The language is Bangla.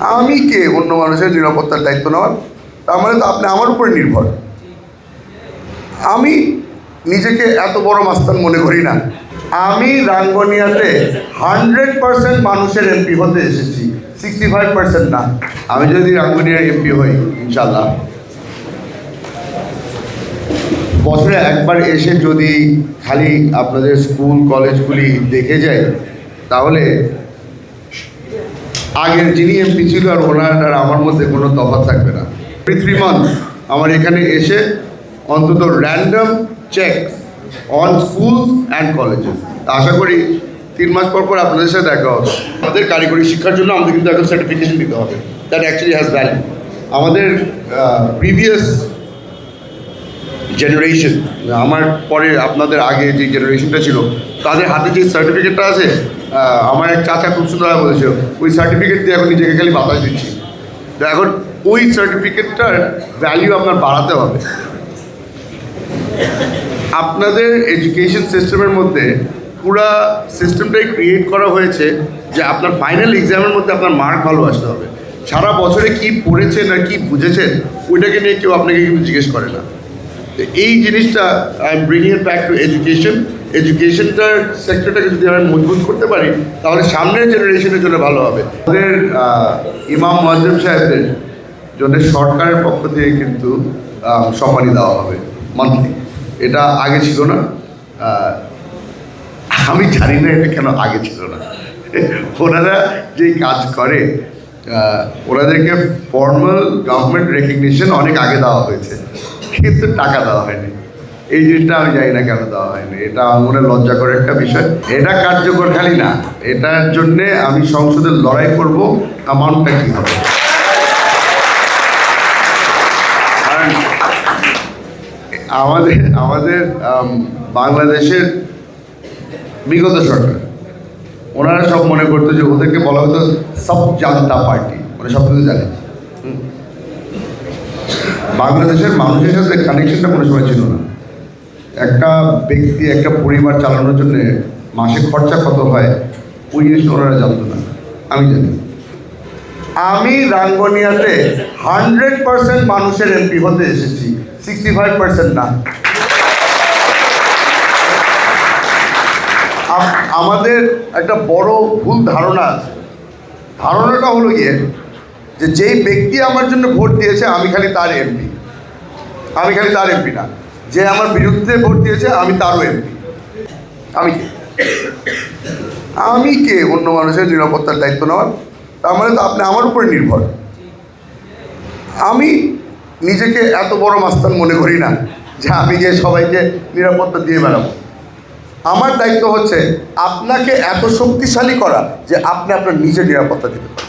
আমি কে অন্য মানুষের নিরাপত্তার দায়িত্ব নেওয়ার? তার মানে তো আপনি আমার উপরে নির্ভর। আমি নিজেকে এত বড় মাস্তান মনে করি না। আমি রাঙ্গুনিয়াতে 100% মানুষের এমপি হতে এসেছি, 65% না। আমি যদি রাঙ্গুনিয়ার এমপি হই ইনশাল্লাহ, বছরে একবার এসে যদি খালি আপনাদের স্কুল কলেজগুলি দেখে যাই, তাহলে আগের যিনি এমপি ছিল আর ওনার আর আমার মধ্যে কোনো তফাৎ থাকবে না। 3 মান্থ আমার এখানে এসে অন্তত random check on school and colleges. আশা করি 3 মাস পর আপনাদের সাথে দেখা হবে। আমাদের কারিগরি শিক্ষার জন্য আমাদের কিন্তু এখন সার্টিফিকেশন দিতে হবে, দ্যাট অ্যাকচুয়ালি হ্যাজ ভ্যালু। আমাদের প্রিভিয়াস জেনারেশন, আমার পরে আপনাদের আগে যে জেনারেশনটা ছিল, তাদের হাতে যে সার্টিফিকেটটা আছে, আমার এক চাচা খুব সুন্দর বলেছিল, ওই সার্টিফিকেট দিয়ে এখন নিজেকে খালি বাতাস দিচ্ছি। তো এখন ওই সার্টিফিকেটটার ভ্যালিউ আপনার বাড়াতে হবে। আপনাদের এডুকেশন সিস্টেমের মধ্যে পুরা সিস্টেমটাই ক্রিয়েট করা হয়েছে যে আপনার ফাইনাল এক্সামের মধ্যে আপনার মার্ক ভালো আসতে হবে। সারা বছরে কি পড়েছেন আর কি বুঝেছেন ওইটাকে নিয়ে কেউ আপনাকে কিন্তু জিজ্ঞেস করে না। তো এই জিনিসটা I am bringing it back to education. এডুকেশনটার সেক্টরটাকে যদি আমরা মজবুত করতে পারি, তাহলে সামনের জেনারেশনের জন্য ভালো হবে। আমাদের ইমাম মুয়াজ্জিম সাহেবদের জন্য সরকারের পক্ষ থেকে কিন্তু সম্মানী দেওয়া হবে মান্থলি। এটা আগে ছিল না। আমি জানি না এটা কেন আগে ছিল না। ওনারা যেই কাজ করে, ওনাদেরকে ফর্মাল গভর্নমেন্ট রেকগনিশন অনেক আগে দেওয়া হয়েছে, কিন্তু টাকা দেওয়া হয়নি। এই জিনিসটা আমি জানি না কেন দেওয়া হয়নি। এটা আমার মনে লজ্জা করে একটা বিষয়। এটা কার্যকর খালি না, এটার জন্যে আমি সংসদে লড়াই করব অ্যামাউন্টটা কী হবে। আমাদের বাংলাদেশের বিগত সরকার, ওনারা সব মনে করতো যে ওদেরকে বলা হতো সব জানতা পার্টি, ওরা সব কিছু জানে। বাংলাদেশের মানুষের সাথে কানেকশনটা কোনো সময় ছিল না। একটা ব্যক্তি একটা পরিবার চালানোর জন্য মাসে খরচা কত হয় ওই জিনিসটা ওনারা জানতো না, আমি জানি। আমি রাঙ্গুনিয়াতে 100% মানুষের এমপি হতে এসেছি, 65% না। আমাদের একটা বড় ভুল ধারণা আছে। ধারণাটা হলো গিয়ে যে যেই ব্যক্তি আমার জন্য ভোট দিয়েছে আমি খালি তার এমপি। আমি খালি তার এমপি না, যে আমার বিরুদ্ধে ভোট দিয়েছে আমি তারও এমপি। আমি কে অন্য মানুষের নিরাপত্তার দায়িত্ব নেওয়ার? তার মানে তো আপনি আমার উপরে নির্ভর। আমি নিজেকে এত বড় মাস্তান মনে করি না যে আমি গিয়ে সবাইকে নিরাপত্তা দিয়ে বেড়াবো। আমার দায়িত্ব হচ্ছে আপনাকে এত শক্তিশালী করা যে আপনি আপনার নিজের নিরাপত্তা দিতে পারেন।